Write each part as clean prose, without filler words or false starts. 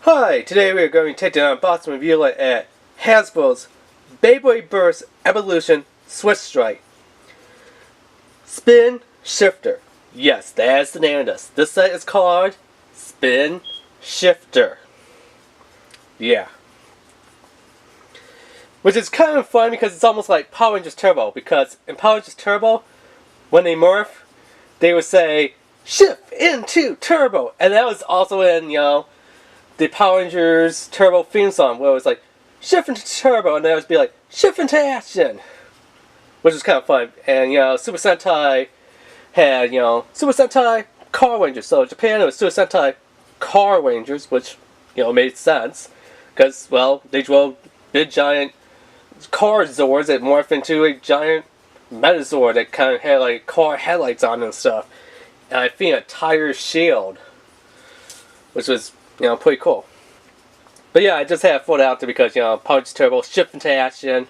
Hi, today we are going to take an unboxing review at Hasbro's Beyblade Burst Evolution Switch Strike Spin Shifter. Yes, that's the name of this. This set is called Spin Shifter. Yeah. Which is kind of fun because it's almost like Power Rangers Turbo. Because in Power Rangers Turbo, when they morph, they would say, shift into Turbo. And that was also in, the Power Rangers Turbo theme song, where it was like, shift into Turbo, and then it would be like, shift into action! Which is kind of fun. And, Super Sentai had, Super Sentai Car Rangers. So in Japan, it was Super Sentai Car Rangers, which, made sense. Because, well, they drove big, giant car Zords that morphed into a giant Metazord that kind of had, like, car headlights on and stuff. And I think a tire shield, which was, pretty cool. But yeah, I just had to throw it out there because, Power Rangers Turbo, shift into action.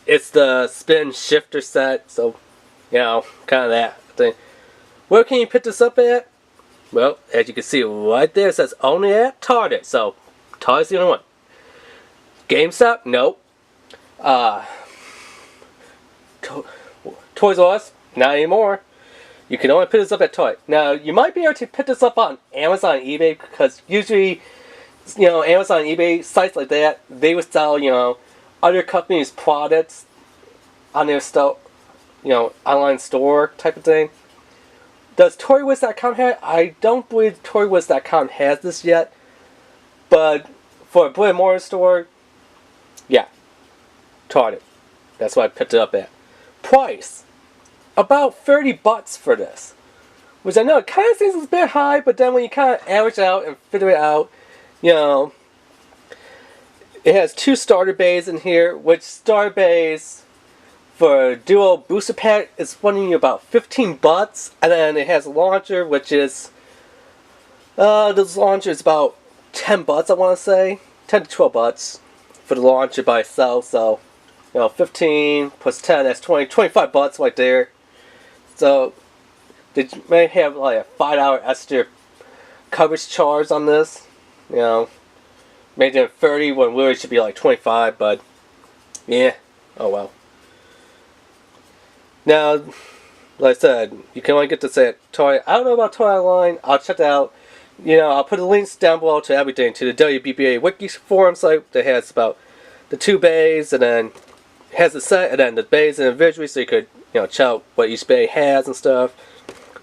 It's the spin shifter set, so, kind of that thing. Where can you pick this up at? Well, as you can see right there, it says only at Target. So, Target's the only one. GameStop? Nope. Toys R Us? Not anymore. You can only pick this up at Target. Now, you might be able to pick this up on Amazon and eBay, because usually, Amazon and eBay, sites like that, they would sell, other companies' products on their online store type of thing. Does ToyWiz.com have it? I don't believe ToyWiz.com has this yet. But for a brick and mortar store, yeah, Target. That's what I picked it up at. Price, about $30 for this. Which I know it kind of seems a bit high, but then when you kind of average out and figure it out, it has two starter bays in here, which starter bays for dual booster pack is running you about $15, and then it has a launcher, which is this launcher is about $10, I want to say, $10 to $12 for the launcher by itself. So 15 plus 10, that's $25 right there. So they may have like a $5 extra coverage charge on this. Made it 30 when really it should be like 25, but yeah, oh well. Now, like I said, you can only get this at Target. I don't know about Target Online. I'll check that out. I'll put the links down below to everything, to the WBBA Wiki forum site that has about the two bays, and then has the set, and then the bays individually, so you could, check out what each bay has and stuff.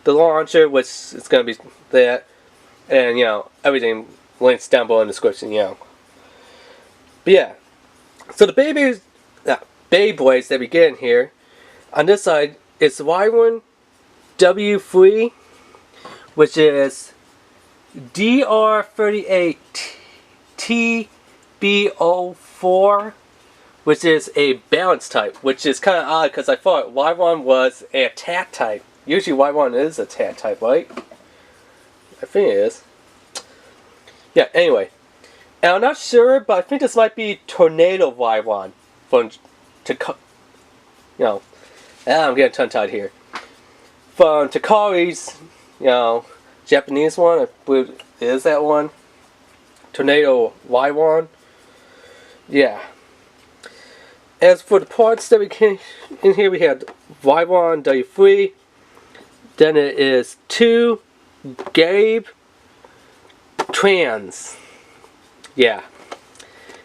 The launcher, which is going to be that, and, everything links down below in the description, But yeah, so the Beyblades that we get in here, on this side, it's Y1 W3, which is DR38TBO4, which is a balance type, which is kind of odd because I thought Y1 was a attack type. Usually Y1 is a attack type, right? I think it is. Yeah, anyway. And I'm not sure, but I think this might be Tornado Y1 I'm getting tongue-tied here. From Takari's, Japanese one, I believe it is that one. Tornado Y1. Yeah. As for the parts that we can in here, we have Y1 W3. Then it is 2 Gabe Trans. Yeah.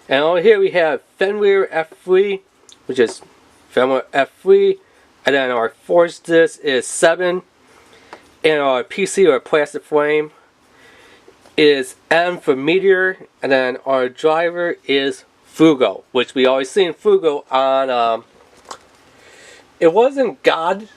And over here we have Fenrir F3, which is Fenrir F3. And then our force disc is 7. And our PC, or plastic frame, is M for Meteor. And then our driver is Fugo, which we always seen Fugo on, it wasn't God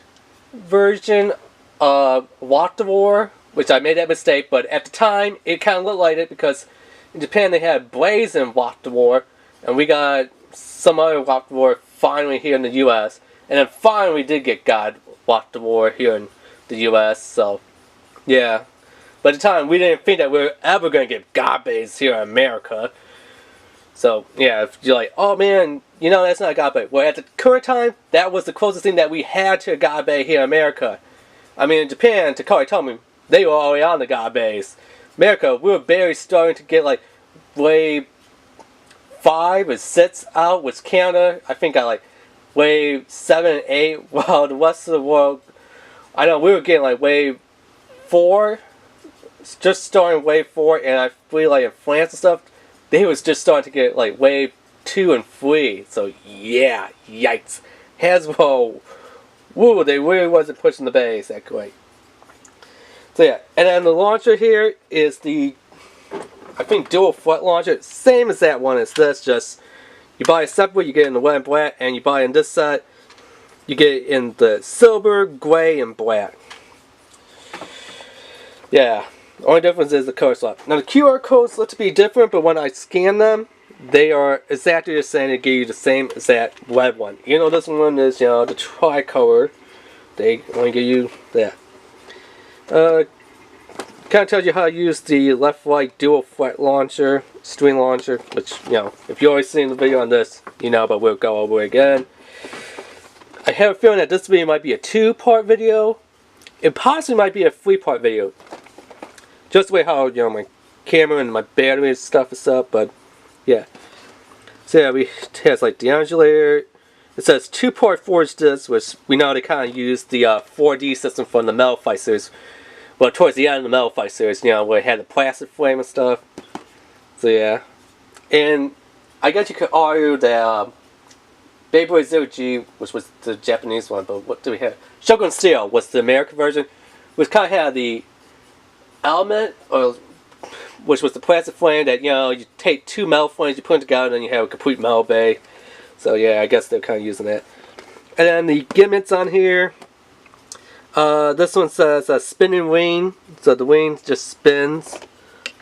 version of Walk the War, which I made that mistake, but at the time it kind of looked like it because in Japan they had Blaze in Walk the War, and we got some other Walk the War finally here in the US, and then finally we did get God Walk the War here in the US, so yeah. But at the time we didn't think that we were ever going to get God Blaze here in America. So, yeah, if you're like, oh man, that's not a God Bay. Well, at the current time, that was the closest thing that we had to a God Bay here in America. I mean, in Japan, Takari told me they were already on the God Bays. America, we were barely starting to get like wave 5 or 6 out, with Canada, I think, got like wave 7 and 8, while the rest of the world, I know we were getting like wave 4, just starting wave 4, and I feel like in France and stuff, they was just starting to get like wave 2 and 3. So yeah, yikes. Hasbro, woo, they really wasn't pushing the base that great. So yeah, and then the launcher here is the, I think, dual front launcher. Same as that one as this, just you buy it separate, you get it in the red and black, and you buy it in this set, you get it in the silver, gray, and black. Yeah, the only difference is the color slot. Now the QR codes look to be different, but when I scan them, they are exactly the same. They give you the same exact red one. You know, this one is, you know, the tricolor. They only give you that. Kind of tells you how to use the left-right dual front launcher, screen launcher, which, you know, if you already seen the video on this, you know, but we'll go over it again. I have a feeling that this video might be a 2-part video. It possibly might be a 3-part video. Just the way how, you know, my camera and my battery and stuff is up, but yeah. So yeah, it has like the undulator. It says 2-part forged disc, which we know they kind of use the 4D system from the Metal Fight series. Well, towards the end of the Metal Fight series, you know, where it had the plastic frame and stuff. So yeah. And I guess you could argue that Beyblade Zero G, which was the Japanese one, but what do we have? Shogun Steel was the American version, which kind of had the element, or which was the plastic frame that, you know, you take 2 metal frames, you put them together, and then you have a complete metal bay. So yeah, I guess they're kind of using that. And then the gimmicks on here. This one says a spinning wing, so the wing just spins.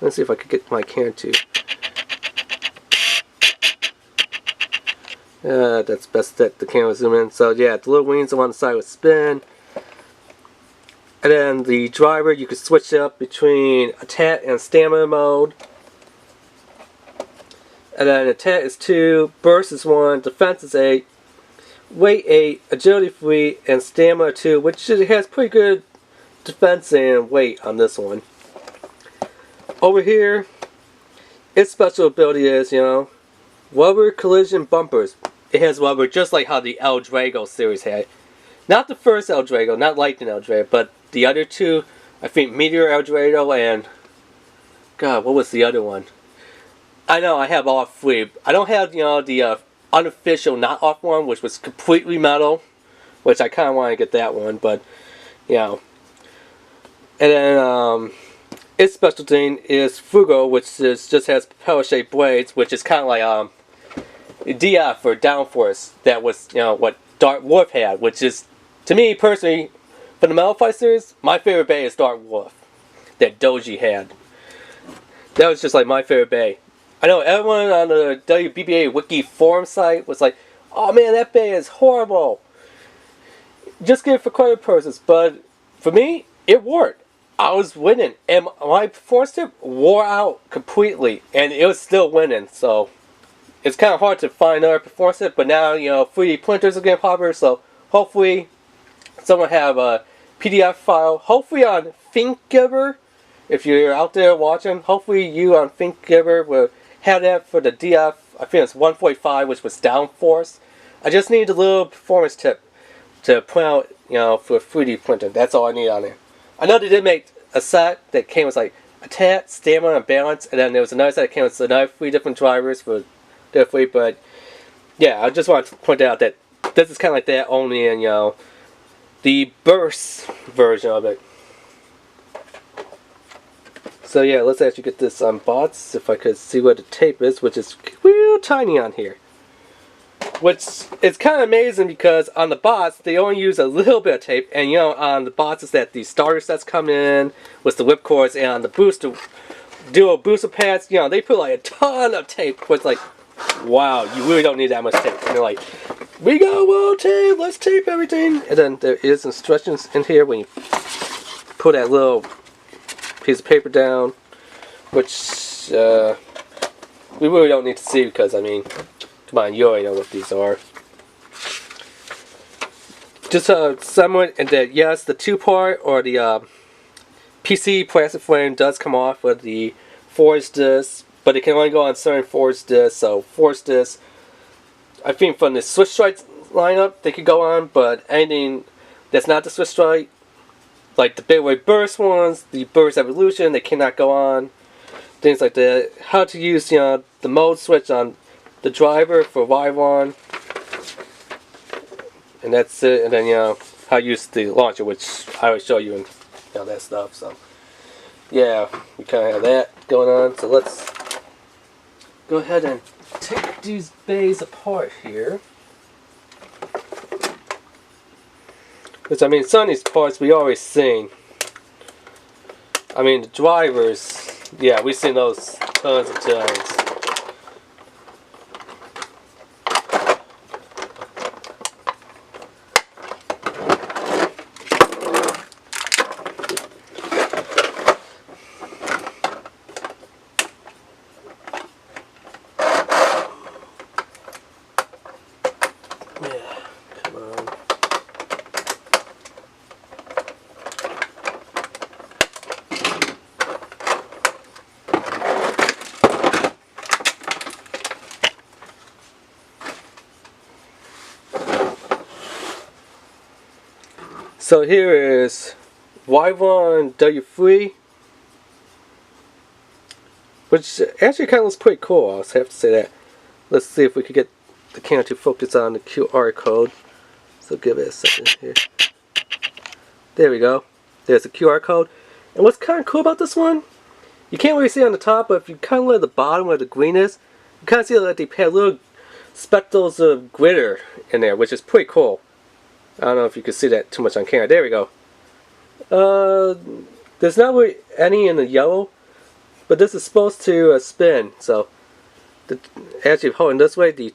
Let's see if I could get my camera to. That's best that the camera zoom in. So yeah, the little wings on the side would spin. And then the driver, you could switch up between attack and stamina mode. And then attack is 2, burst is 1, defense is 8. Weight 8, agility 3, and stamina 2, which has pretty good defense and weight on this one. Over here, its special ability is, you know, rubber collision bumpers. It has rubber just like how the El Drago series had. Not the first El Drago, not Lightning El Drago, but the other 2, I think Meteor El Drago and, God, what was the other one? I know, I have all 3. I don't have, you know, the unofficial not off one, which was completely metal, which I kind of want to get that one, but you know. And then its special thing is Fugo, which is just has propeller shaped blades, which is kind of like DF or Downforce. That was, you know, what Dark Wolf had, which is, to me personally, for the Metal Fight series, my favorite bay is Dark Wolf that Doji had. That was just like my favorite bay. I know everyone on the WBBA Wiki forum site was like, oh man, that bay is horrible. Just get it for credit purposes. But for me, it worked. I was winning. And my performance tip wore out completely. And it was still winning. So it's kind of hard to find another performance tip. But now, you know, 3D printers are getting popular. So hopefully someone have a PDF file. Hopefully on ThinkGiver. If you're out there watching, hopefully you on ThinkGiver will have that for the DF, I think it's 145, which was Downforce. I just need a little performance tip to print out, you know, for 3D printing. That's all I need on there. I know they did make a set that came with like attack, stamina, and balance, and then there was another set that came with another 3 different drivers for the 3, but yeah, I just want to point out that this is kind of like that, only in, you know, the burst version of it. So yeah, let's actually get this unboxed, if I could see what the tape is, which is real tiny on here. Which is kind of amazing because on the box, they only use a little bit of tape, and you know, on the boxes that the starter sets come in, with the whipcords, and on the booster, dual booster pads, you know, they put like a ton of tape, which like, wow, you really don't need that much tape. And they're like, we got well tape, let's tape everything. And then there is instructions in here when you put that little piece of paper down, which we really don't need to see because, I mean, come on, you already know what these are. Just somewhat, and that yes, the 2-part or the PC plastic frame does come off with the forged disc, but it can only go on certain forged discs. So forged discs, I think from the Switch Strike lineup they could go on, but anything that's not the Switch Strike, like the BEYBLADE Burst ones, the Burst Evolution, they cannot go on. Things like that. How to use the mode switch on the driver for Y1, and that's it. And then how to use the launcher, which I always show you, and that stuff. So yeah, we kind of have that going on. So let's go ahead and take these bays apart here. Which, I mean, some of these parts we always seen. I mean, the drivers, yeah, we've seen those tons of times. So here is Y1 W3, which actually kind of looks pretty cool. I'll have to say that. Let's see if we could get the camera to focus on the QR code. So give it a second here. There we go. There's the QR code. And what's kind of cool about this one, you can't really see on the top, but if you kind of look at the bottom where the green is, you kind of see that they have little speckles of glitter in there, which is pretty cool. I don't know if you can see that too much on camera. There we go. There's not really any in the yellow, but this is supposed to spin. So, as you're holding this way, the